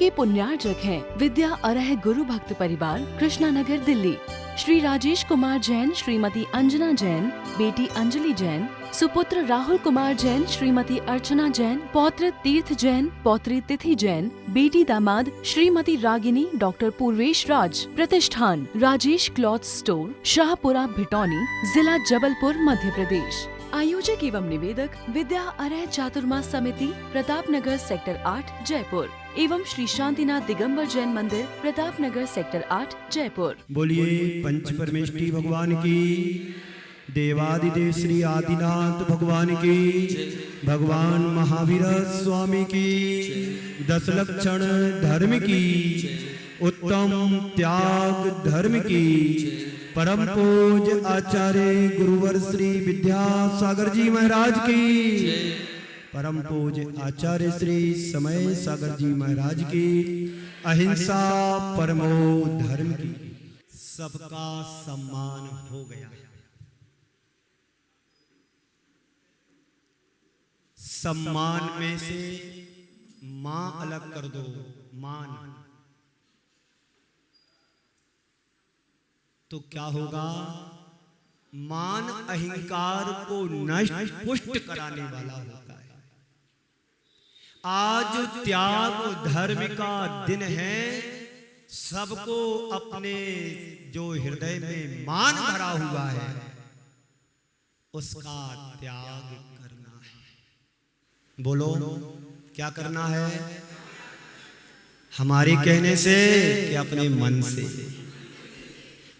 के पुण्यार्जक हैं विद्या अरह गुरु भक्त परिवार, कृष्णा नगर, दिल्ली। श्री राजेश कुमार जैन, श्रीमती अंजना जैन, बेटी अंजलि जैन, सुपुत्र राहुल कुमार जैन, श्रीमती अर्चना जैन, पौत्र तीर्थ जैन, पौत्री तिथि जैन, बेटी दामाद श्रीमती रागिनी डॉक्टर पूर्वेश राज। प्रतिष्ठान राजेश क्लॉथ स्टोर, शाहपुरा, भिटौनी, जिला जबलपुर, मध्य प्रदेश। आयोजक एवं निवेदक विद्या अरह चातुर्मास समिति, प्रताप नगर, सेक्टर 8, जयपुर एवं श्री शांतिनाथ दिगंबर जैन मंदिर, प्रताप नगर, सेक्टर 8, जयपुर। बोलिए पंच परमेष्टि भगवान की, देवादिदेव श्री आदिनाथ भगवान की, भगवान महावीर स्वामी की, 10 लक्षण धर्म की, उत्तम त्याग धर्म की, परम पूज्य आचार्य गुरुवर श्री विद्यासागर जी महाराज की, परम पूज्य आचार्य श्री समय सागर जी महाराज की, अहिंसा परमो धर्म की। सबका सम्मान हो गया। सम्मान में से मां अलग कर दो, मान, तो क्या होगा? मान अहंकार को नष्ट पुष्ट कराने वाला होता है। आज त्याग धर्म का दिन है। सबको अपने जो हृदय में मान भरा हुआ है उसका त्याग करना है। बोलो क्या करना है? हमारे कहने से कि अपने मन से?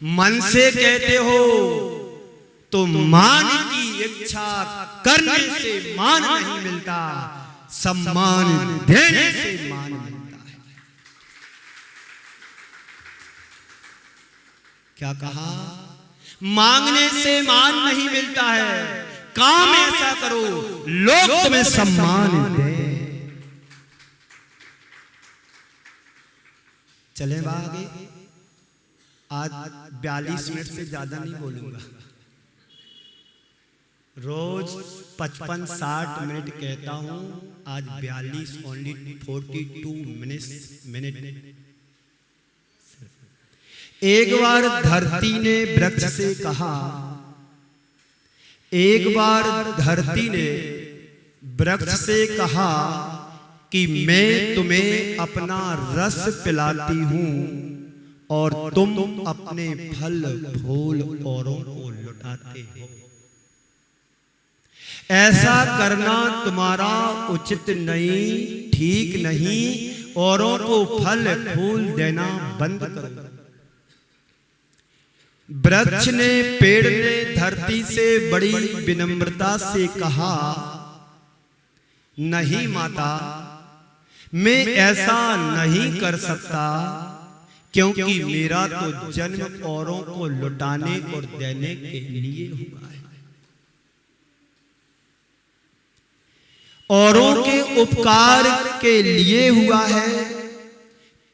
मन से कहते हो तो मान की इच्छा करने से मान नहीं मिलता, सम्मान देने से मान मिलता है। क्या कहा? मांगने से मान नहीं मिलता है। काम ऐसा करो लोग तुम्हें सम्मान दे। चले आगे। आज 42 मिनट से ज्यादा नहीं बोलूंगा। रोज 55-60 मिनट कहता हूं, आज 42, ओनली 42 मिनट। एक बार धरती ने वृक्ष से कहा, एक बार धरती ने वृक्ष से कहा कि मैं तुम्हें अपना रस पिलाती हूं और तुम अपने फल फूल औरों को लुटाते हो। ऐसा करना तुम्हारा उचित नहीं, ठीक नहीं। औरों को फल फूल देना बंद करो। वृक्ष ने, पेड़ ने धरती से बड़ी विनम्रता से कहा, नहीं माता, मैं ऐसा नहीं कर सकता, क्योंकि मेरा तो जन्म औरों को लुटाने और देने के लिए हुआ है। औरों के उपकार के लिए हुआ है।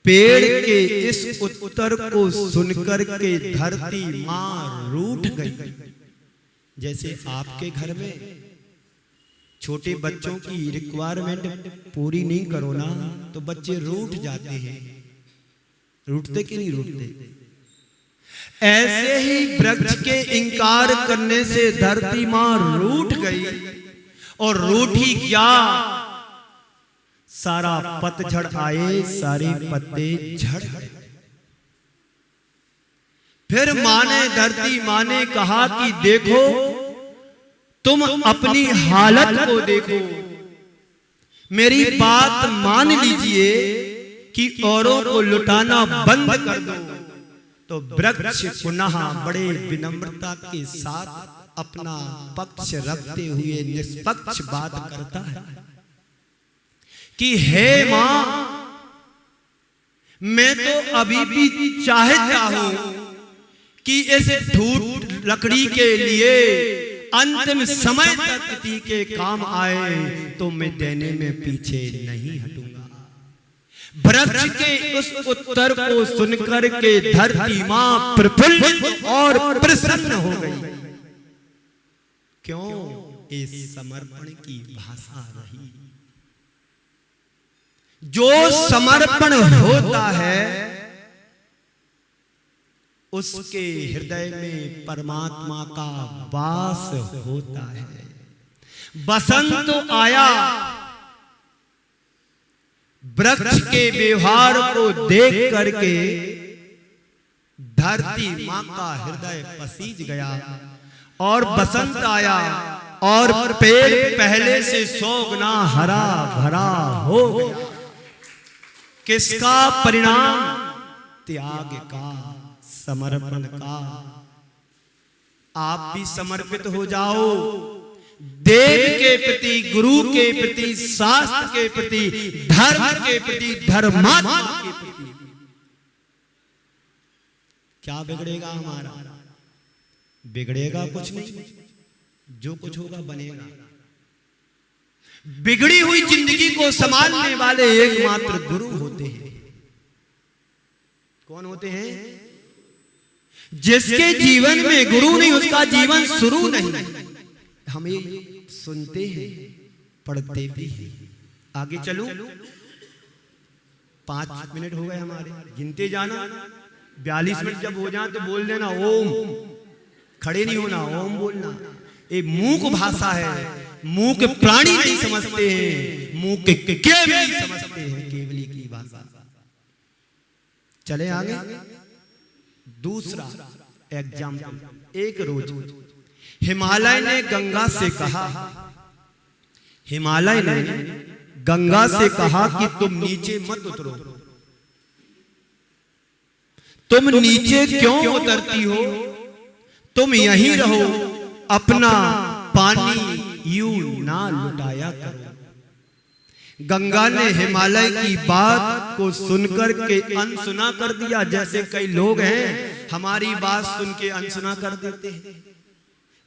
पेड़ के इस उत्तर को सुनकर के धरती मां रूठ गई। जैसे आपके घर में छोटे बच्चों की रिक्वायरमेंट पूरी नहीं करो ना तो बच्चे रूठ जाते हैं। रूठते कि नहीं रूठते? ऐसे ही वृक्ष के इंकार करने से धरती मां रूठ गई और रूठी क्या? सारा पतझड़ आए, सारे पत्ते झड़ गए। फिर धरती मां ने कहा कि देखो, तुम अपनी हालत को देखो, मेरी बात मान लीजिए कि औरों को लुटाना बंद कर दो। तो वृक्ष पुनः बड़े विनम्रता के साथ अपना पक्ष रखते हुए निष्पक्ष बात करता है कि हे मां, मैं तो अभी भी चाहता हूं कि इस धूट लकड़ी के लिए अंतिम समय तक किसी के काम आए तो मैं देने में पीछे नहीं हटूंगा। वृक्ष के उस उत्तर को सुनकर के धरती मां प्रफुल्लित और प्रसन्न हो गई। क्यों? इस समर्पण की भाषा रही। जो समर्पण होता है उसके हृदय में परमात्मा का वास होता है। बसंत आया, वृक्ष के व्यवहार को देख करके धरती मां का हृदय पसीज गया, और बसंत आया और पेड़ पहले से 100 गुना हरा भरा हो गया। किसका परिणाम? त्याग का, समर्पण का। आप भी समर्पित हो जाओ, देव के प्रति, गुरु के प्रति, शास्त्र के प्रति, धर्म के प्रति, धर्मात्मा के प्रति। क्या बिगड़ेगा हमारा? बिगड़ेगा कुछ नहीं, जो कुछ होगा बनेगा। बिगड़ी हुई जिंदगी को संभालने वाले एकमात्र गुरु होते हैं। कौन होते हैं? जिसके जीवन में गुरु नहीं उसका जीवन शुरू नहीं। हमें सुनते हैं, पढ़ते भी हैं। आगे चलो, 5 मिनट हो गए हमारे, गिनते जाना। 42 मिनट जब हो जाए तो बोल देना ओम। खड़े नहीं होना, ओम बोलना। ये मूक भाषा है, मूक प्राणी नहीं समझते हैं, मूक केवली समझते हैं, केवली की भाषा। चले आगे। दूसरा एग्जाम्पल, एक रोज हिमालय ने गंगा से कहा, हिमालय ने गंगा से कहा कि तुम नीचे मत उतरो। तुम नीचे क्यों उतरती हो? तुम यहीं रहो, अपना पानी यूं ना लुटाया करो। गंगा ने हिमालय की बात को सुनकर के अनसुना कर दिया। जैसे कई लोग हैं हमारी बात सुन के अनसुना कर देते हैं,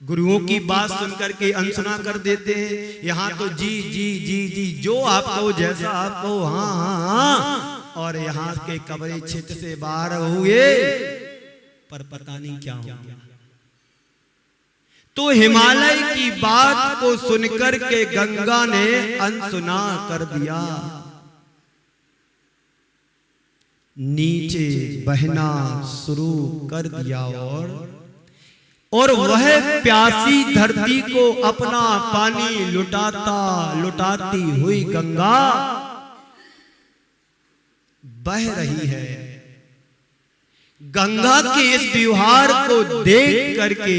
गुरुओं की बात सुनकर के अनसुना कर देते हैं। यहाँ तो जी जी जी जी, जो आप कहो, जैसा आप कहो, हाँ हाँ हाँ, और यहाँ के कब्र क्षेत्र से बाहर हुए पर पता नहीं क्या हो गया। तो हिमालय की बात को सुनकर के गंगा ने अनसुना कर दिया, नीचे बहना शुरू कर दिया, और वह प्यासी धरती को अपना पानी लुटाती हुई गंगा बह रही है। गंगा के इस व्यवहार को देख करके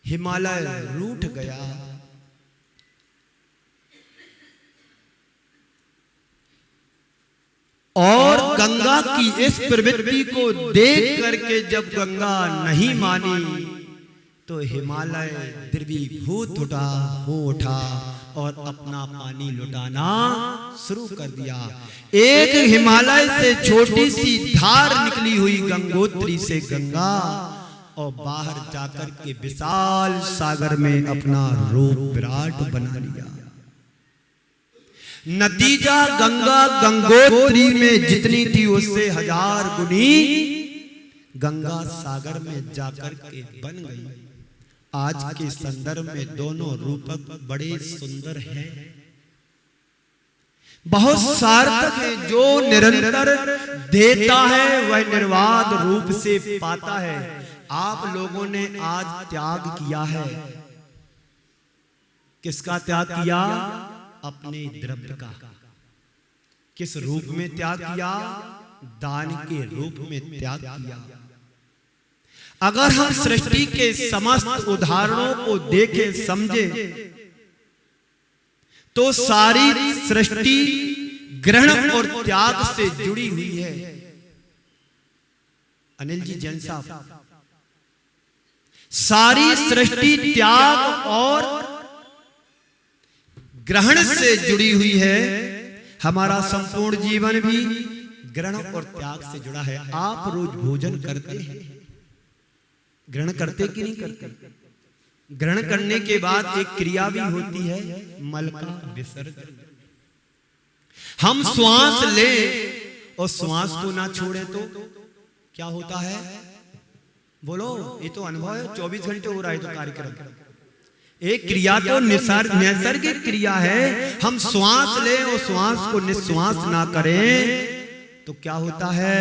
हिमालय रूठ गया। और गंगा की इस प्रवृत्ति को देख करके जब गंगा नहीं मानी तो हिमालय द्रवीभूत हो उठा और अपना पानी लुटाना शुरू कर दिया। एक हिमालय से छोटी सी धार निकली हुई गंगोत्री से गंगा, और बाहर जाकर के विशाल सागर में अपना रूप विराट बना लिया। नतीजा गंगा गंगोत्री में जितनी थी उससे 1000 गुनी गंगा सागर में जाकर के बन गई। आज के संदर्भ में दोनों रूपक बड़े सुंदर हैं, बहुत सार्थक है। जो निरंतर देता है वह निर्वाध रूप से पाता है। आप लोगों ने आज त्याग किया है। किसका त्याग किया? अपने द्रव्य का। किस रूप में त्याग किया? दान के रूप में त्याग किया। अगर हम सृष्टि के समस्त उदाहरणों को देखें समझे तो सारी सृष्टि ग्रहण और त्याग से जुड़ी हुई है। अनिल जी जैन साहब, सारी सृष्टि त्याग और ग्रहण से जुड़ी हुई है। हमारा संपूर्ण जीवन भी ग्रहण और त्याग से जुड़ा है। आप रोज भोजन करते हैं, ग्रहण करते कि नहीं करते? ग्रहण करने के बाद एक क्रिया भी होती है, मल का विसर्जन। हम श्वास लें और श्वास को ना छोड़े तो क्या होता है? बोलो, ये तो अनुभव है। 24 घंटे हो रहा है तो कार्यक्रम। एक क्रिया तो नैसर्गिक क्रिया है। हम श्वास लें और श्वास को निश्वास ना करें तो क्या होता है?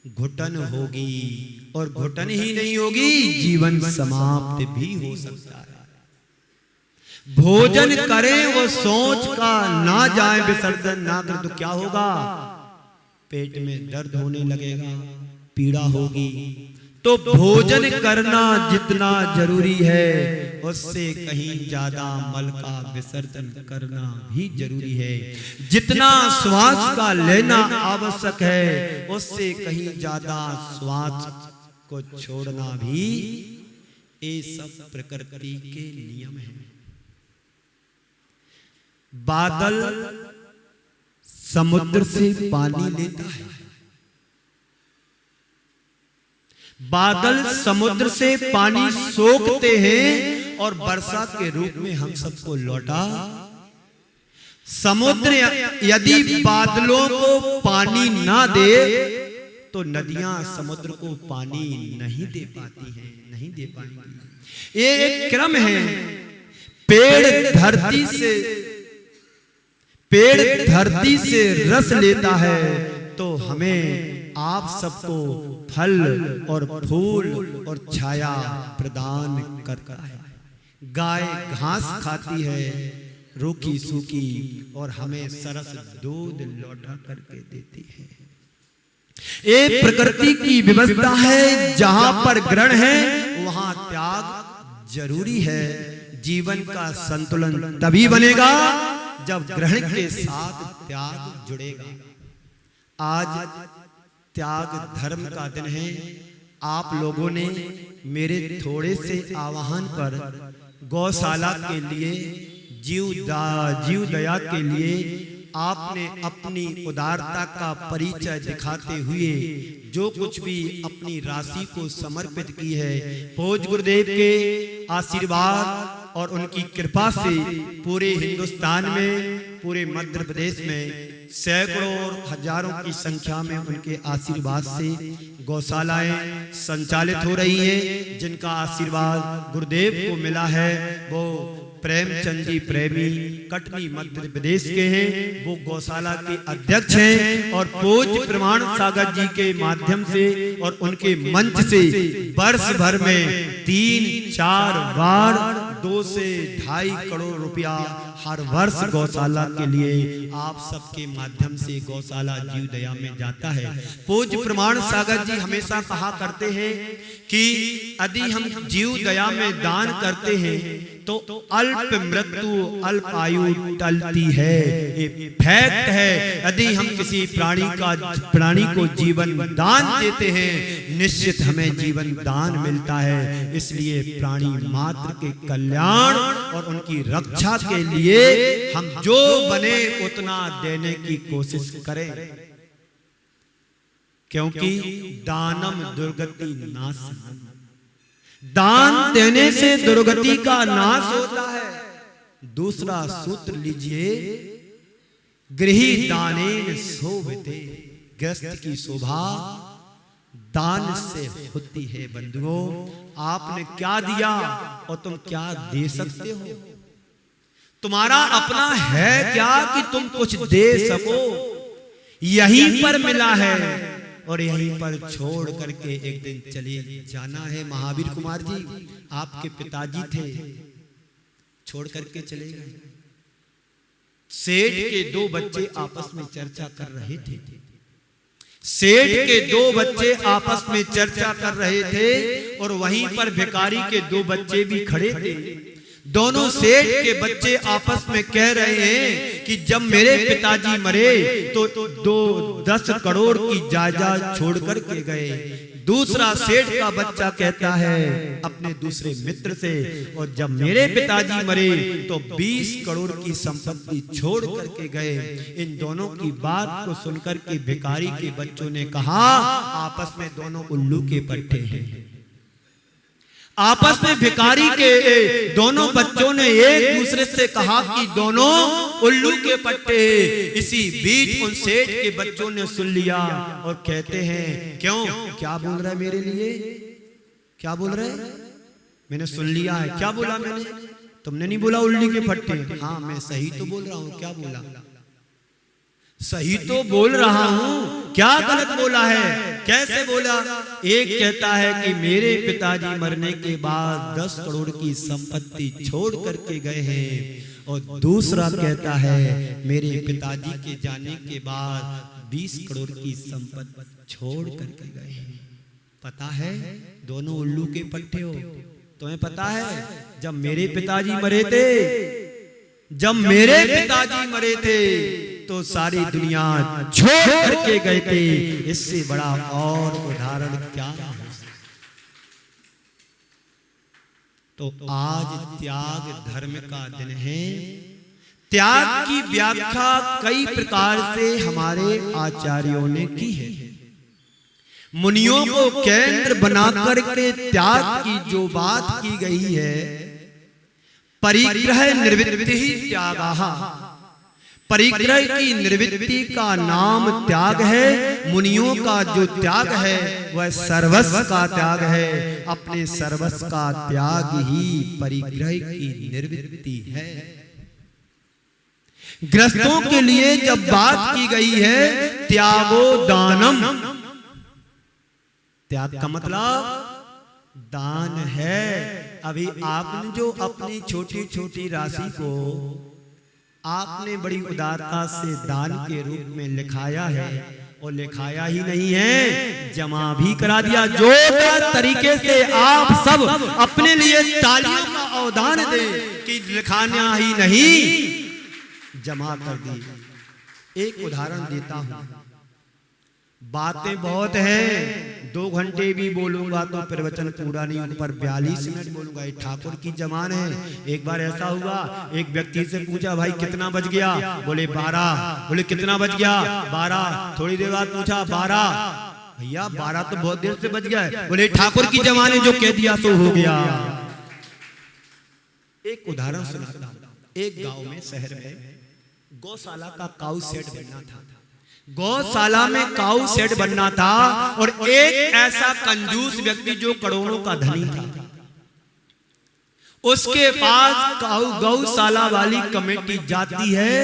घुटन होगी, और घुटन ही नहीं होगी, जीवन समाप्त भी हो सकता है। भोजन करें वो सोच का ना जाए विसर्जन ना कर तो क्या होगा? पेट में दर्द होने लगेगा, पीड़ा होगी। तो भोजन करना जितना जरूरी है उससे कहीं ज्यादा मल का विसर्जन करना भी जरूरी है। जितना श्वास का लेना आवश्यक है उससे कहीं ज्यादा श्वास को छोड़ना भी, ये सब प्रकृति के नियम हैं। बादल समुद्र से पानी लेता है, बादल समुद्र से पानी सोखते हैं और वर्षा के रूप में हम सबको लौटा। समुद्र यदि बादलों को पानी ना दे तो नदियां समुद्र को पानी नहीं दे पाती हैं, नहीं दे पाएंगी। ये एक क्रम है। पेड़ धरती से रस लेता है तो हमें आप सबको फल और फूल और छाया प्रदान करता है। गाय घास खाती है रूखी सूखी और हमें सरस दूध लौटा करके देती है। ये प्रकृति की व्यवस्था है। जहां पर ग्रहण है वहां त्याग जरूरी है। जीवन का संतुलन तभी बनेगा जब ग्रहण के साथ त्याग जुड़ेगा। आज त्याग धर्म का दिन है। आप लोगों ने मेरे थोड़े से आह्वान पर गौशाला के लिए, जीव दया के लिए आपने अपनी उदारता का परिचय दिखाते हुए जो कुछ भी अपनी राशि को समर्पित की है, पूज्य गुरुदेव के आशीर्वाद और उनकी कृपा से पूरे हिंदुस्तान में, पूरे मध्य प्रदेश में सैकड़ों और हजारों की संख्या में उनके आशीर्वाद से गौशालाएं संचालित हो रही है। जिनका आशीर्वाद गुरुदेव को मिला है वो प्रेमचंद जी प्रेमी कटनी मध्य प्रदेश के हैं। वो गौशाला के अध्यक्ष हैं और पूज्य प्रमाण सागर जी के माध्यम से और उनके मंच से वर्ष भर में 3-4 बार 2 से 2.5 करोड़ रुपया हर वर्ष गौशाला के लिए आप सबके माध्यम से गौशाला जीव दया में जाता है। पूज्य प्रमाण सागर जी हमेशा कहा करते हैं कि यदि हम जीव दया में दान करते हैं तो अल्प मृत्यु अल्प आयु टलती है। ये फैक्ट है। यदि हम किसी प्राणी को जीवन दान देते हैं निश्चित हमें जीवन दान मिलता है। इसलिए प्राणी मात्र के कल्याण और उनकी रक्षा के लिए हम जो बने उतना देने की कोशिश करें, क्योंकि दानम दुर्गति नाश। दान देने से दुर्गति का नाश होता है। दूसरा सूत्र लीजिए, गृही दानेन शोभिते। गृहस्थ की शोभा दान से होती है। बंधुओं, आपने क्या दिया और तुम क्या दे सकते हो? तुम्हारा अपना है क्या कि तुम कुछ दे सको? यहीं पर मिला है और यहीं पर छोड़ करके एक दिन चले जाना है। महावीर कुमार जी आपके पिताजी थे, छोड़ करके चले गए। सेठ के 2 बच्चे आपस में चर्चा कर रहे थे। सेठ के 2 बच्चे आपस में चर्चा कर रहे थे और वहीं पर भिखारी के 2 बच्चे भी खड़े थे। दोनों सेठ के बच्चे आपस में कह रहे हैं कि जब मेरे पिताजी मरे तो 10 करोड़ की जायदाद छोड़ कर के गए। दूसरा सेठ का बच्चा कहता है अपने दूसरे मित्र से, और जब मेरे पिताजी मरे तो 20 करोड़ की संपत्ति छोड़ करके गए। इन दोनों की बात को सुनकर के भिखारी के बच्चों ने कहा, आपस में दोनों उल्लू के पट्टे हैं। आपस में भिखारी के दोनों बच्चों ने एक दूसरे से कहा कि दोनों उल्लू के पट्टे। इसी बीच उन सेठ के बच्चों ने सुन लिया और कहते हैं, क्यों, क्या बोल रहा है मेरे लिए? क्या बोल रहे? मैंने सुन लिया है। क्या बोला मैंने? तुमने नहीं बोला उल्ली के फट्टे। हाँ मैं सही तो बोल रहा हूँ। क्या बोला? सही तो बोल रहा हूँ, क्या गलत बोला है? कैसे बोला? एक कहता है कि मेरे पिताजी मरने के बाद 10 करोड़ की संपत्ति छोड़ करके गए हैं, और दूसरा कहता है मेरे पिताजी के जाने के बाद 20 करोड़ की संपत्ति छोड़ करके गए हैं। पता है दोनों उल्लू के पट्टे हो। तुम्हें पता है जब मेरे पिताजी मरे थे, जब मेरे पिताजी मरे थे तो सारी दुनिया छोड़ करके गए थे। इससे बड़ा और उदाहरण क्या है? तो आज त्याग धर्म का दिन है। त्याग की व्याख्या कई प्रकार से हमारे आचार्यों ने की है। मुनियों को केंद्र बनाकर के त्याग की जो बात की गई है, परिग्रह निर्वृत्ति ही त्यागः। परिग्रह की निर्वृत्ति का नाम त्याग है। मुनियों का जो त्याग है वह सर्वस्व का त्याग है। अपने सर्वस्व का त्याग ही परिग्रह की निर्वृत्ति है। गृहस्थों के लिए जब बात की गई है त्यागो दानम, त्याग का मतलब दान है। अभी आपने जो अपनी छोटी छोटी राशि को आपने बड़ी उदारता से दान के रूप में लिखाया है, और लिखाया ही नहीं है, जमा भी करा दिया। जो तरीके से आप सब अपने लिए तालियों का अवदान दें कि लिखाना ही नहीं, जमा कर दी। एक उदाहरण देता हूं। बातें बहुत हैं, 2 घंटे भी बोलूंगा तो प्रवचन पूरा नहीं होगा, पर 42 मिनट बोलूंगा। ये ठाकुर की जमान है। एक बार ऐसा हुआ, एक व्यक्ति से पूछा भाई कितना बज गया? बोले 12। बोले कितना बज गया? 12। थोड़ी देर बाद पूछा 12। भैया 12 तो बहुत देर से बज गया है। बोले ठाकुर की जमान है, जो कह दिया तो हो गया। एक उदाहरण सुनाता हूं। एक गांव में, शहर में गौशाला का काऊ सेट बनना था। गौशाला में काऊ सेट बनना था, और एक ऐसा कंजूस व्यक्ति जो करोड़ों का धनी था, उसके पास गौशाला वाली कमेटी जाती है,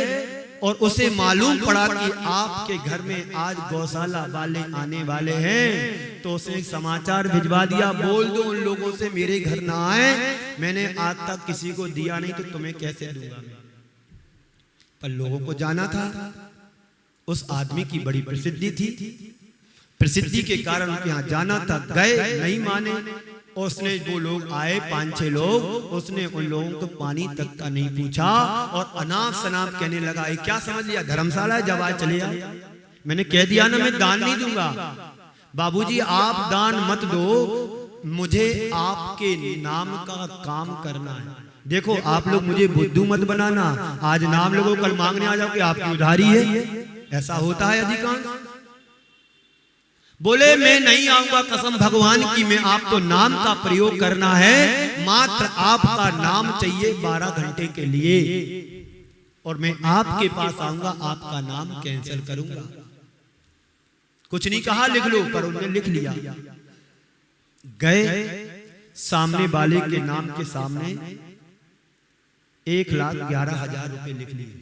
और उसे मालूम पड़ा कि आपके घर में आज गौशाला वाले आने वाले हैं। तो उसने समाचार भिजवा दिया, बोल दो उन लोगों से मेरे घर ना आए, मैंने आज तक किसी को दिया नहीं, तो तुम्हें कैसे दूंगा। पर लोगों को जाना था। उस आदमी की बड़ी प्रसिद्धि थी। प्रसिद्धि के कारण यहाँ जाना था। गए, नहीं माने। उसने वो लोग आए 5-6 लोग, उसने उन लोगों को पानी तक का नहीं पूछा, और अनाप शनाप कहने लगा। क्या समझ लिया धर्मशाला? जब आज चले आ, मैंने कह दिया ना मैं दान नहीं दूंगा। बाबूजी आप दान मत दो, मुझे आपके नाम का काम करना है। देखो आप लोग मुझे बुद्धू मत बनाना, आज नाम लोगों कल मांगने आ जाओ कि आपकी उधारी है। ऐसा होता है अधिकांश। बोले मैं नहीं आऊंगा, कसम भगवान की, मैं आप तो नाम का प्रयोग करना है, मात्र आपका नाम चाहिए 12 घंटे के लिए, और मैं आपके पास आऊंगा, आपका नाम कैंसिल करूंगा। कुछ नहीं कहा, लिख लो, पर उन्होंने लिख लिया। गए, सामने वाले के नाम के सामने 1,11,000 रुपए लिख लिए।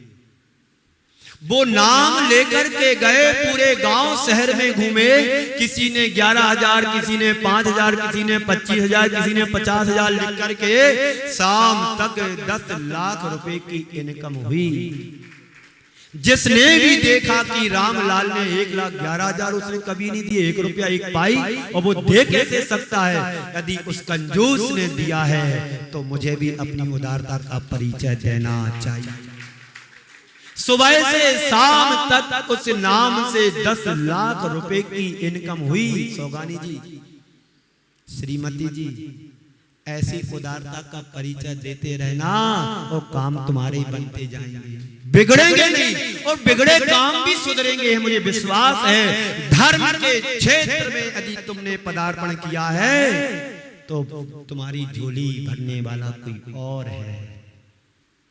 वो नाम लेकर के गए, पूरे गांव शहर में घूमे। किसी ने 11,000, किसी ने 5,000, किसी ने 25,000, किसी ने 50,000 लिख करके शाम तक 10 लाख रुपए की इनकम हुई। जिसने भी देखा कि रामलाल ने 1,11,000 उसने कभी नहीं दिए, 1 रुपया 1 पाई, और वो दे कैसे सकता है? यदि उस कंजूस ने दिया है तो मुझे भी अपनी उदारता का परिचय देना चाहिए। सुबह से शाम तक उस नाम से 10 लाख रुपए की इनकम हुई। सौगानी जी, श्रीमती जी, ऐसी उदारता का परिचय देते रहना, और काम तुम्हारे बनते जाएंगे, बिगड़ेंगे नहीं, और बिगड़े काम भी सुधरेंगे, मुझे विश्वास है। धर्म के क्षेत्र में यदि तुमने पदार्पण किया है तो तुम्हारी झोली भरने वाला कोई और है।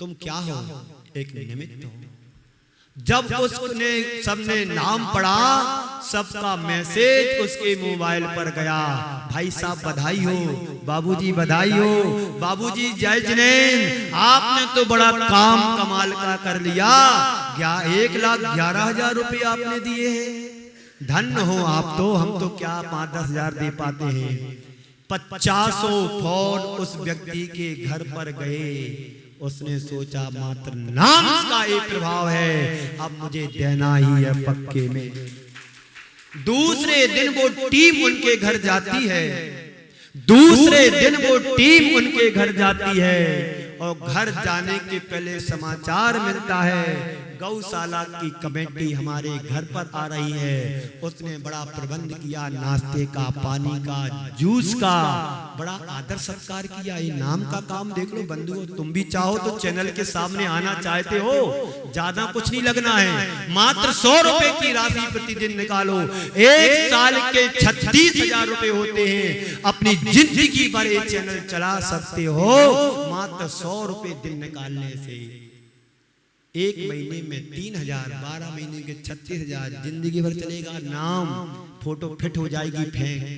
तुम क्या हो? एक निमित्त हो। जब उसने सबने नाम पढ़ा, सबका मैसेज उसके मोबाइल पर गया, भाई साहब बधाई हो, बाबूजी बधाई हो, बाबूजी जय जिनेंद्र, आपने तो बड़ा काम कमाल का कर लिया, 1,11,000 रुपये आपने दिए हैं, धन्य हो आप तो, हम तो क्या 5-10 हजार दे पाते हैं। 50 फोन उस व्यक्ति के घर पर गए। उसने सोचा मात्र नाम का एक प्रभाव है, अब मुझे देना ही है पक्के में। दूसरे दिन वो टीम उनके घर जाती है, दूसरे दिन वो टीम उनके घर जाती है, और घर जाने के पहले समाचार मिलता है गौशाला की कमेटी हमारे घर पर आ रही है। उसने बड़ा प्रबंध किया, नाश्ते का, पानी का, जूस का, बड़ा आदर सत्कार किया। ये नाम का काम देख लो बंधुओं, तुम भी चाहो तो चैनल के सामने आना चाहते हो, ज्यादा कुछ नहीं लगना है, मात्र 100 रुपए की राशि प्रतिदिन निकालो, 1 साल के 36,000 रुपए होते हैं, अपनी जिंदगी भर ये चैनल चला सकते हो मात्र 100 रुपए दिन निकालने से। 1 महीने में 3,000, 12 महीने के 36,000, जिंदगी भर चलेगा नाम। फोटो फिट हो जाएगी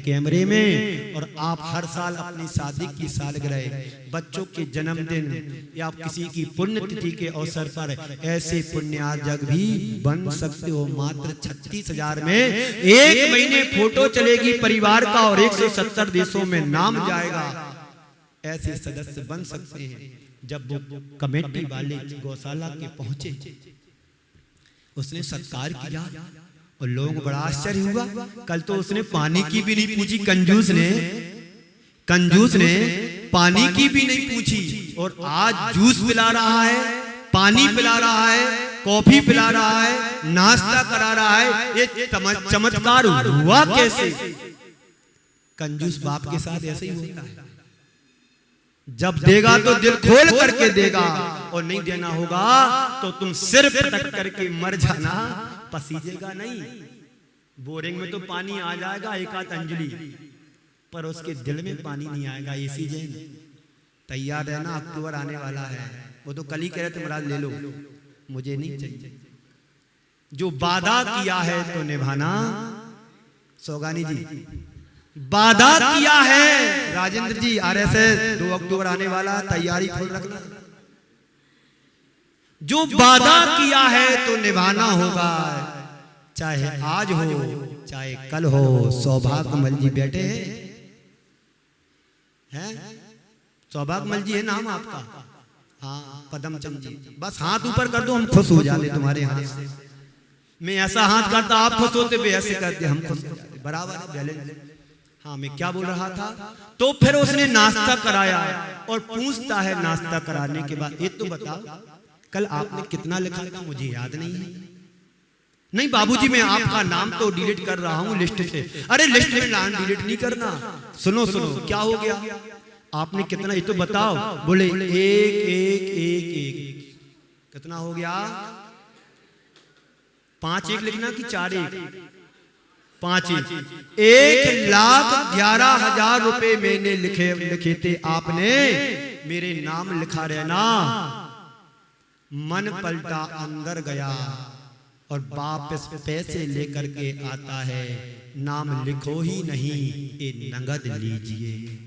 कैमरे में, और आप हर साल अपनी शादी की सालगिरह, बच्चों के जन्मदिन या किसी की पुण्यतिथि के अवसर पर ऐसे पुण्यार्जक भी बन सकते हो। मात्र 36,000 में 1 महीने फोटो चलेगी परिवार का, और 170 देशों में नाम जाएगा। ऐसे सदस्य बन सकते हैं। जब वो कमेटी वाले गौशाला के पहुंचे, उसने सत्कार किया और लोगों को बड़ा आश्चर्य हुआ। कल तो उसने पानी की भी नहीं पूछी, कंजूस ने पानी की भी नहीं पूछी, और आज जूस पिला रहा है, पानी पिला रहा है, कॉफी पिला रहा है, नाश्ता करा रहा है। ये चमत्कार हुआ कैसे? कंजूस बाप के साथ ऐसे ही होता है, जब देगा तो दिल खोल करके देगा, और नहीं देना होगा तो तुम सिर पटक करके मर जाना, पसीजेगा नहीं। बोरिंग में तो पानी आ जाएगा एक आध अंजलि, पर उसके दिल में पानी नहीं आएगा। इसी जैन तैयार रहना, अक्टूबर आने वाला है। वो तो कल ही कह रहे थे महाराज ले लो, मुझे नहीं चाहिए। जो वादा किया है तो निभाना। सौगानी जी, वादा किया है। राजेंद्र जी, RSS 2 अक्टूबर आने वाला, तैयारी खोल रखना। जो वादा किया है तो निभाना होगा, चाहे आज हो चाहे कल हो। सौभाग्यमल जी बैठे हैं, सौभाग्यमल जी है नाम आपका? हाँ, पदमचंद जी। बस हाथ ऊपर कर दो, हम खुश हो जाते तुम्हारे हाथ से। मैं ऐसा हाथ करता आप खुश होते, वे ऐसे करते हम खुश हो जाते, बराबर। हाँ, मैं क्या बोल रहा था? तो फिर उसने नाश्ता कराया, और पूछता है नाश्ता कराने के बाद, ये तो बताओ कल आपने कितना लिखा था? मुझे याद नहीं है। नहीं बाबूजी, मैं आपका नाम तो डिलीट कर रहा हूँ लिस्ट से। अरे लिस्ट में नाम डिलीट नहीं करना। सुनो क्या हो गया? आपने कितना, ये तो बताओ। बोले 1 कितना हो गया? 5 1 लिखना कि 4 1? 5 1। 1,11,000 रुपए मैंने लिखे थे, आपने मेरे नाम लिखा रहना। मन पलटा, अंदर गया और वापस पैसे लेकर के आता है। नाम लिखो ही नहीं, ये नगद लीजिए।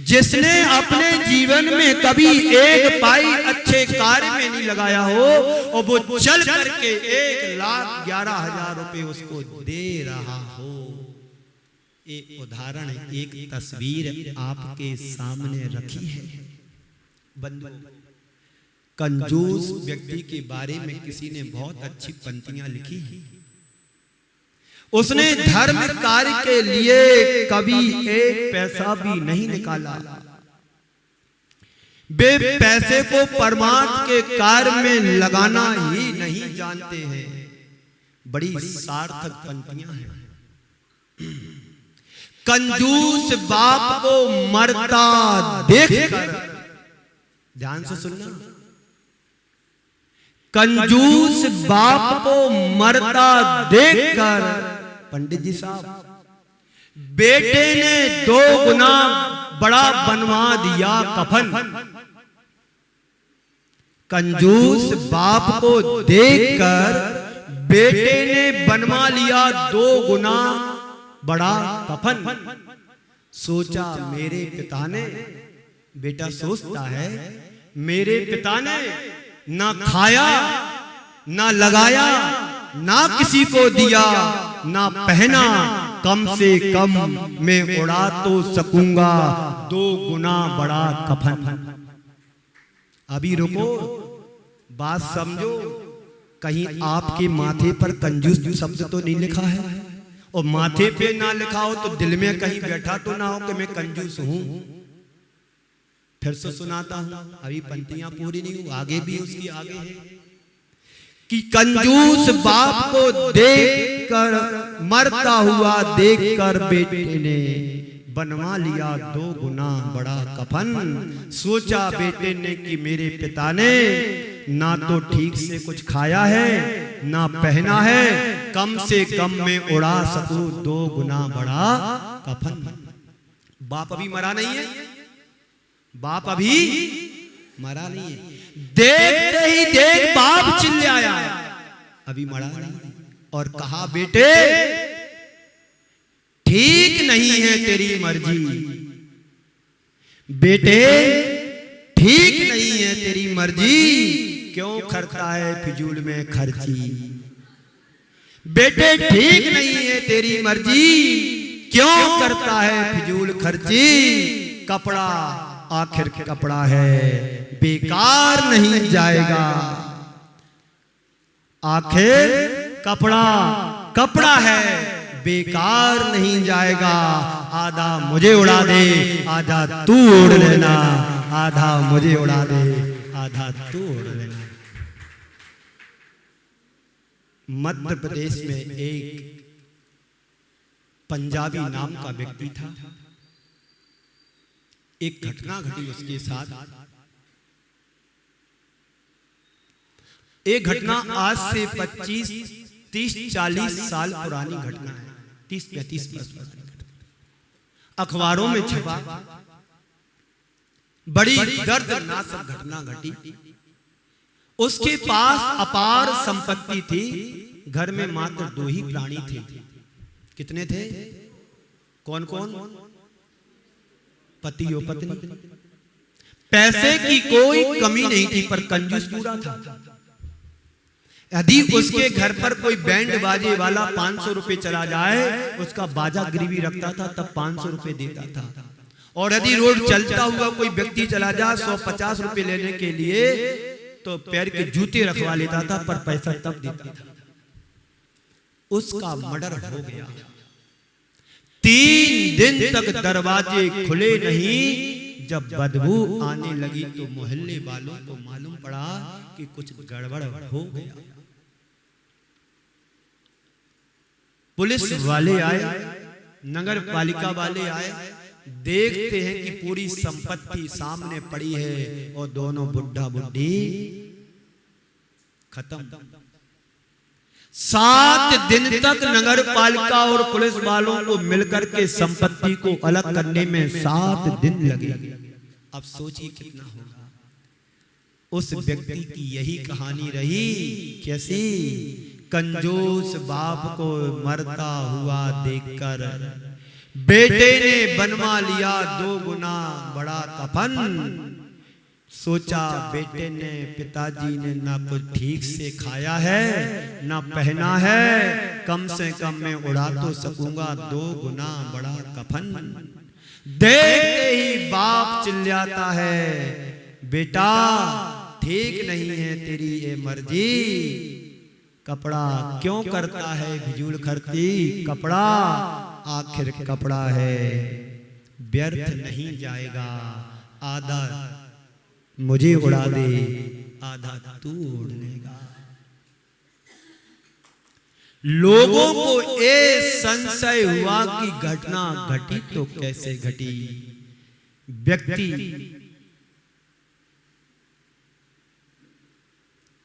जिसने अपने जीवन में कभी 1 पाई अच्छे कार्य में नहीं लगाया हो, और वो चल करके 1,11,000 रुपए उसको दे रहा हो। एक उदाहरण, एक तस्वीर आपके सामने रखी है। बंधु, कंजूस व्यक्ति के बारे में किसी ने बहुत अच्छी पंक्तियां लिखी हैं। उसने धर्म कार्य के लिए कभी 1 पैसा भी नहीं निकाला। वे पैसे को परमात्मा के कार्य में लगाना ही नहीं जानते हैं। बड़ी सार्थक पंक्तियां हैं। कंजूस बाप को मरता देखकर, ध्यान से सुनना, कंजूस बाप को मरता देखकर, पंडित जी साहब, बेटे ने 2 गुना बड़ा बनवा दिया कफन। कंजूस बाप को देखकर बेटे ने बनवा लिया 2 गुना बड़ा कफन। सोचा मेरे पिता ने, बेटा सोचता है मेरे पिता ने ना खाया ना लगाया ना किसी को दिया ना पहना, कम से कम मैं उड़ा तो सकूंगा 2 गुना बड़ा कफन। अभी रुको, बात समझो। कहीं आपके माथे पर कंजूस शब्द तो नहीं लिखा है? और माथे पे ना लिखा हो तो दिल में कहीं बैठा तो ना हो कि मैं कंजूस हूं? फिर से सुनाता हूं, अभी पंक्तियां पूरी नहीं हुई, आगे भी उसकी आगे है कि कंजूस बाप को देखकर, मरता हुआ देखकर बेटे ने बनवा लिया 2 गुना बड़ा कफन। सोचा बेटे ने कि मेरे पिता ने ना तो ठीक से कुछ खाया है ना पहना है, कम से कम मैं उड़ा सकूं 2 गुना बड़ा कफन। बाप अभी मरा नहीं है, बाप अभी मरा नहीं है। देखते ही देख बाप चिल्लाया, अभी मरा नहीं, और कहा बेटे ठीक नहीं है तेरी मर्जी, बेटे ठीक नहीं है तेरी मर्जी, क्यों करता है फिजूल में खर्ची। बेटे ठीक नहीं है तेरी मर्जी, क्यों करता है फिजूल खर्ची। कपड़ा आखिर कपड़ा है बेकार नहीं जाएगा, आखिर कपड़ा कपड़ा है बेकार नहीं जाएगा। आधा मुझे उड़ा दे, आधा तू उड़ लेना, आधा मुझे उड़ा दे, आधा तू उड़ लेना। मध्य प्रदेश में एक पंजाबी नाम का व्यक्ति था। एक घटना घटी उसके साथ। एक घटना आज से 25, 30, 40 साल पुरानी घटना है, 30-35 वर्ष पुरानी घटना। अखबारों में छपा, बड़ी दर्दनाक घटना घटी। उसके पास अपार संपत्ति थी, घर में मात्र 2 ही प्राणी थे। कितने थे? कौन कौन? पति और पत्नी। पैसे की कोई कमी नहीं थी, पर कंजूस पूरा था। यदि उसके घर पर कोई बैंड बाजे वाला 500 रुपए चला जाए, उसका बाजा गिरवी रखता था, तब 500 रुपए देता था। और यदि रोड चलता हुआ कोई व्यक्ति चला जाए 150 रुपए लेने के लिए, तो पैर के जूते रखवा लेता था, पर पैसा तब देता था। उसका मर्डर हो गया। 3 दिन तक दरवाजे खुले नहीं। जब बदबू आने लगी तो मोहल्ले वालों को मालूम पड़ा कि कुछ गड़बड़ हो गया। पुलिस वाले आए, नगर पालिका वाले आए, देखते हैं कि पूरी संपत्ति सामने पड़ी है और दोनों बुढ़ा बुढ़ी खत्म। 7 दिन तक नगर पालिका और पुलिस वालों को मिलकर के संपत्ति को अलग करने में 7 दिन लगे। अब सोचिए कितना होगा। उस व्यक्ति की यही कहानी रही। कैसी? कंजूस बाप को मरता हुआ देखकर बेटे ने बनवा लिया 2 गुना बड़ा कफन। सोचा बेटे ने, पिताजी ने ना कुछ ठीक से खाया है ना पहना है, कम से कम मैं उड़ा तो सकूंगा 2 गुना बड़ा कफन। देखते ही बाप चिल्लाता है, बेटा ठीक नहीं है तेरी ये मर्जी, कपड़ा क्यों करता है फिजूल खर्ची। कपड़ा आखिर कपड़ा है, व्यर्थ नहीं जाएगा, आधा मुझे उड़ा दे, आधा तू उड़ लेगा। लोगों को ये संशय हुआ कि घटना घटी तो कैसे घटी। व्यक्ति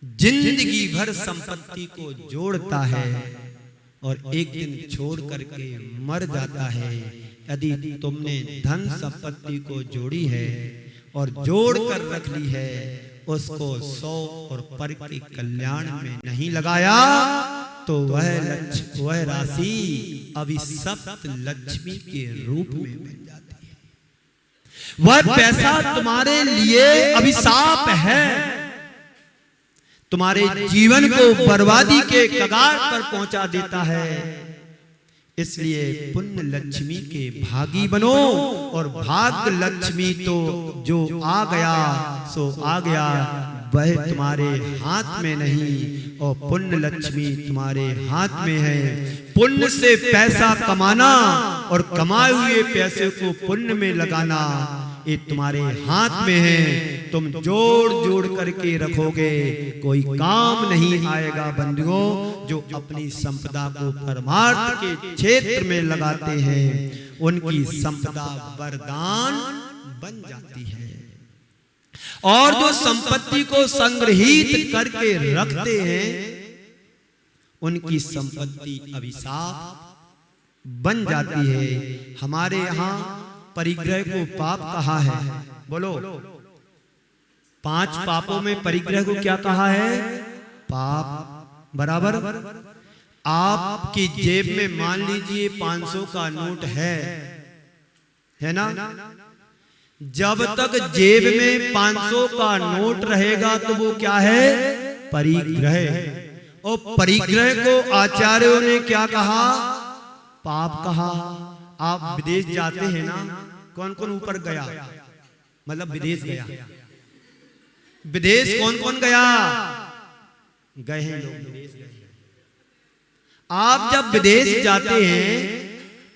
जिंदगी भर संपत्ति को जोड़ता है और एक दिन छोड़ करके मर जाता है। यदि तुमने धन संपत्ति को जोड़ी है और जोड़ कर रख ली है, उसको सौ और पर के कल्याण में नहीं लगाया तो वह राशि अभिशप्त लक्ष्मी के रूप में बन जाती है। वह पैसा तुम्हारे लिए अभिशाप है, तुम्हारे जीवन को बर्बादी के कगार पर पहुंचा देता है। इसलिए पुण्य लक्ष्मी के भागी बनो, और भाग्य लक्ष्मी तो जो आ गया सो आ गया, वह तुम्हारे हाथ में नहीं, और पुण्य लक्ष्मी तुम्हारे हाथ में है। पुण्य से पैसा कमाना और कमाए हुए पैसे को पुण्य में लगाना ये तुम्हारे हाथ में है। तुम जोड़ जोड़ करके रखोगे, कोई काम नहीं आएगा बंधुओं। जो अपनी संपदा को परमार्थ के क्षेत्र में लगाते हैं उनकी संपदा वरदान बन जाती है, और जो संपत्ति को संग्रहित करके रखते हैं उनकी संपत्ति अभिशाप बन जाती है। हमारे यहाँ परिग्रह को पाप कहा है, बोलो 5 पापों में परिग्रह को क्या कहा है? पाप। बराबर। आपकी जेब में मान लीजिए 500 का नोट है ना, जब तक जेब में 500 का नोट रहेगा तो वो क्या है? परिग्रह। और परिग्रह को आचार्यों ने क्या कहा? पाप कहा। आप विदेश जाते हैं ना, कौन कौन ऊपर गया, मतलब विदेश गया? विदेश कौन कौन गया? गए हैं लोग, विदेश गए। आप जब विदेश जाते हैं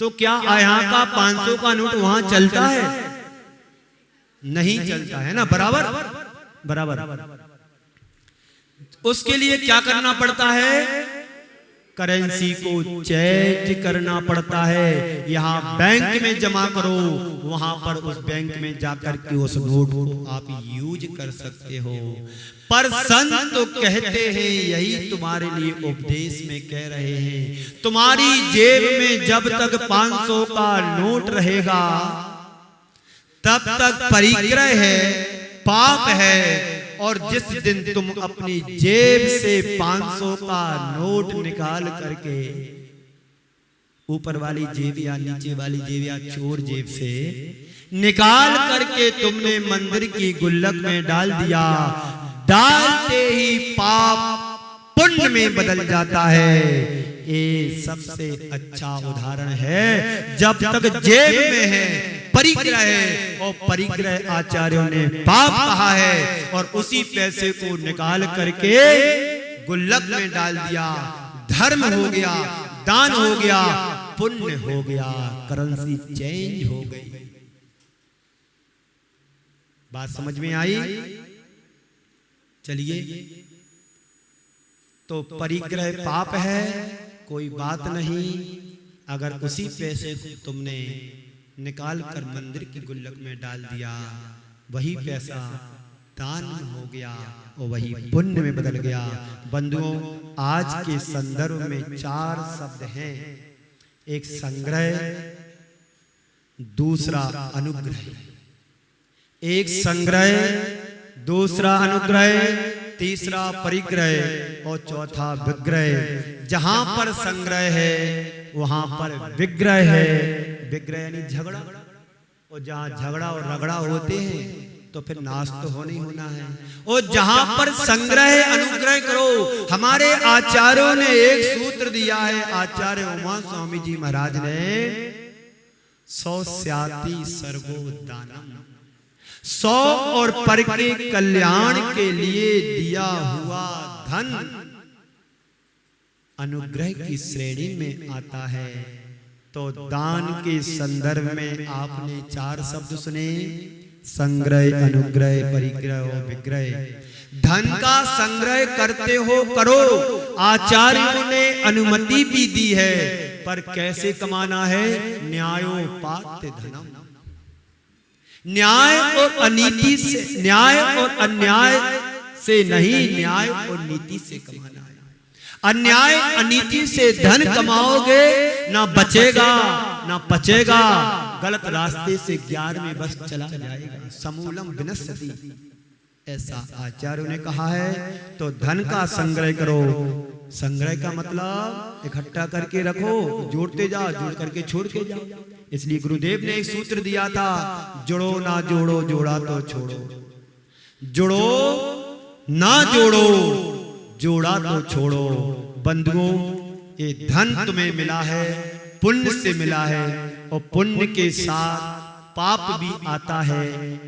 तो क्या यहाँ का 500 का नोट वहां चलता है? नहीं चलता है ना। बराबर बराबर। उसके लिए क्या करना पड़ता है? करेंसी को चेंज करना पड़ता है। यहाँ बैंक में जमा करो, वहां पर उस बैंक में जाकर के उस नोट को आप यूज कर सकते हो। पर संत तो कहते हैं, यही तुम्हारे लिए उपदेश में कह रहे हैं, तुम्हारी जेब में जब तक 500 का नोट रहेगा तब तक परिग्रह है, पाप है। और जिस दिन तुम अपनी जेब से 500 का नोट निकाल करके ऊपर वाली जेब या नीचे वाली जेब या चोर जेब से निकाल करके तुमने मंदिर की गुल्लक में डाल दिया, डालते ही पाप पुण्य में बदल जाता है। ये सबसे अच्छा उदाहरण है। जब तक जेब में है परिग्रह है, और परिग्रह आचार्यों ने पाप कहा है, और उसी पैसे को निकाल करके गुल्लक में डाल दिया, धर्म हो गया, दान हो गया, पुण्य हो गया, करेंसी चेंज हो गई। बात समझ में आई? चलिए, तो परिग्रह पाप है, कोई बात नहीं। अगर उसी पैसे को तुमने निकाल कर मंदिर की गुल्लक में डाल दिया, वही पैसा दान हो गया और वही पुण्य में बदल गया। बंधुओं, आज के संदर्भ में 4 शब्द हैं। एक संग्रह, दूसरा अनुग्रह। एक संग्रह, दूसरा अनुग्रह, तीसरा परिग्रह और चौथा विग्रह। जहां पर संग्रह है वहां पर विग्रह है। विग्रह यानी झगड़ा, और जहां झगड़ा और रगड़ा होते हैं तो फिर नाश तो होना ही होना है। और जहां पर संग्रह अनुग्रह करो। हमारे आचार्यों ने एक सूत्र दिया है, आचार्य उमा स्वामी जी महाराज ने, 100 स्याति सर्वो दानम, 100 और पर के कल्याण के लिए दिया हुआ धन अनुग्रह की श्रेणी में आता है। तो दान के संदर्भ में आपने 4 शब्द सुने, संग्रह, अनुग्रह, परिग्रह और विग्रह। धन का संग्रह करते हो करो, आचार्यों ने अनुमति भी दी है, पर कैसे कमाना है? न्यायोपात्य धनम। न्याय और अनीति से, न्याय और अन्याय से नहीं, न्याय और नीति से कमाना है। अन्याय अनीति से धन कमाओगे, ना बचेगा ना पचेगा, गलत रास्ते से 11वें बस चला जाएगा। समूलम विनश्यति। ऐसा आचार्यों ने कहा है। तो धन का संग्रह करो। संग्रह का मतलब इकट्ठा करके रखो, जोड़ते जाओ, जोड़ करके छोड़ के जाओ। इसलिए गुरुदेव ने एक सूत्र दिया था, जोड़ो ना जोड़ो, जोड़ा तो छोड़ो। जोड़ो ना जोड़ो, जोड़ा तो छोड़ो। बंधुओं, ये धन तुम्हें मिला है, पुण्य से मिला है, और पुण्य के साथ पाप भी आता है,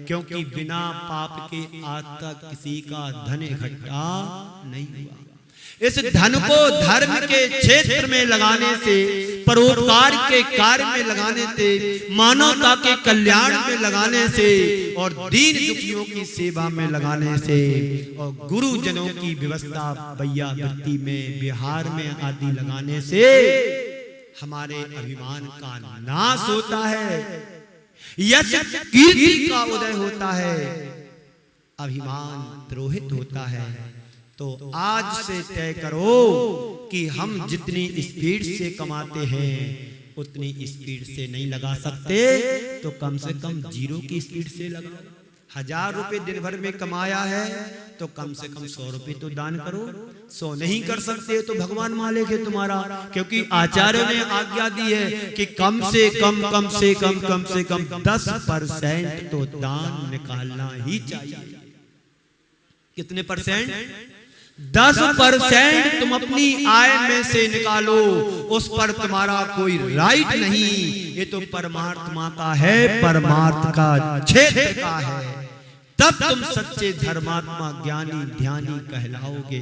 क्योंकि बिना पाप के आज तक किसी का धन इकट्ठा नहीं हुआ। इस धन को धर्म के क्षेत्र में लगाने से, परोपकार के कार्य में लगाने से, मानवता के कल्याण में लगाने से, और दीन दुखियों की सेवा में लगाने से, और गुरुजनों की व्यवस्था भैया वृत्ति में, बिहार में आदि लगाने से हमारे अभिमान का नाश होता है, यश कीर्ति का उदय होता है, अभिमान द्रोहित होता है। तो आज से तय करो कि हम जितनी स्पीड से कमाते हैं उतनी स्पीड से नहीं लगा सकते, तो कम से कम 0 की स्पीड से लगाओ। 1000 रुपए दिन भर में कमाया है तो कम से कम 100 रुपए तो दान करो। 100 नहीं कर सकते तो भगवान मालिक है तुम्हारा, क्योंकि आचार्य ने आज्ञा दी है कि कम से कम 10% तो दान निकालना ही चाहिए। कितने परसेंट? 10% तुम अपनी आय में से निकालो, उस पर तुम्हारा कोई राइट नहीं। ये तो परमात्मा का है, परमार्थ का क्षेत्र का है। तब तुम सच्चे धर्मात्मा ज्ञानी ध्यानी कहलाओगे।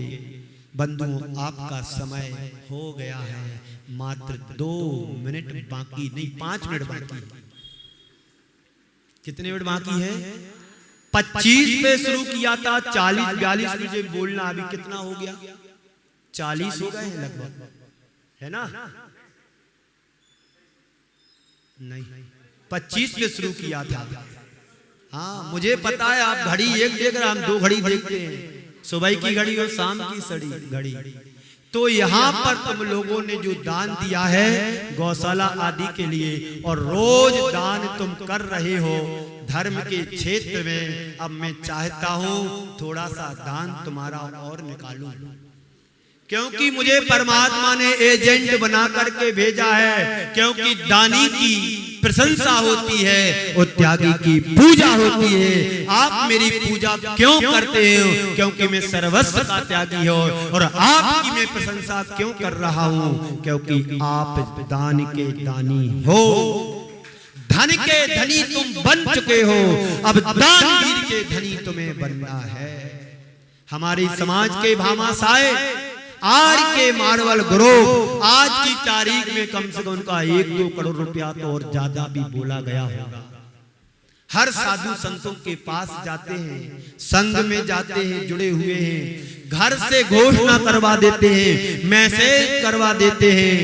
बंधुओं, आपका समय हो गया है, मात्र 2 मिनट बाकी, नहीं 5 मिनट बाकी। कितने मिनट बाकी है? 25 पे शुरू किया था, 40-42 मुझे बोलना, अभी कितना हो गया? 40 हो गए हैं लगभग, है ना? नहीं, 25 पे शुरू किया था। हाँ, मुझे पता है आप घड़ी एक देख रहे, हम 2 घड़ी देखते हैं, सुबह की घड़ी और शाम की घड़ी। तो यहाँ पर तुम लोगों ने जो दान दिया है गौशाला आदि के लिए, और रोज दान तुम कर रहे हो धर्म के क्षेत्र में, अब मैं चाहता हूं थोड़ा सा दान तुम्हारा और निकालूं, क्योंकि मुझे परमात्मा ने एजेंट बना करके भेजा है। क्योंकि दानी की प्रशंसा होती है और त्यागी की पूजा होती है। आप मेरी पूजा क्यों करते हो? क्योंकि मैं सर्वस्व का त्यागी हूं, और आपकी मैं प्रशंसा क्यों कर रहा हूं? क्योंकि आप दान के दानी हो, धन के धनी तुम बन चुके हो, अब दानवीर के धनी तुम्हें बनना है। हमारी समाज के भामाशाह आर के मार्वल ग्रुप आज की तारीख में कम से कम उनका 1-2 करोड़ रुपया तो और ज्यादा भी बोला गया होगा। हर साधु संतों के पास जाते हैं, संघ में जाते हैं, जुड़े हुए हैं, घर से घोषणा करवा देते हैं, मैसेज करवा देते हैं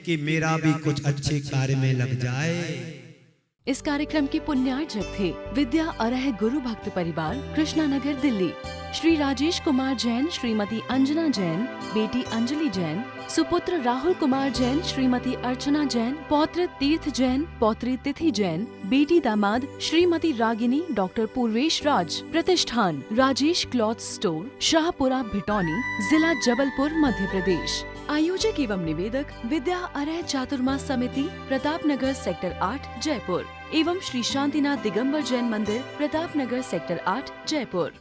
कि मेरा भी कुछ अच्छे कार्य में लग जाए। इस कार्यक्रम के पुण्यार्जक थे विद्या अरह गुरु भक्त परिवार, कृष्णा नगर, दिल्ली। श्री राजेश कुमार जैन, श्रीमती अंजना जैन, बेटी अंजलि जैन, सुपुत्र राहुल कुमार जैन, श्रीमती अर्चना जैन, पौत्र तीर्थ जैन, पौत्री तिथि जैन, बेटी दामाद श्रीमती रागिनी, डॉक्टर पूर्वेश राज। प्रतिष्ठान राजेश क्लॉथ स्टोर, शाहपुरा, भिटौनी, जिला जबलपुर, मध्य प्रदेश। आयोजक एवं निवेदक विद्या अरह चातुर्मास समिति, प्रताप नगर, सेक्टर 8, जयपुर, एवं श्री शांतिनाथ दिगंबर जैन मंदिर, प्रताप नगर, सेक्टर 8, जयपुर।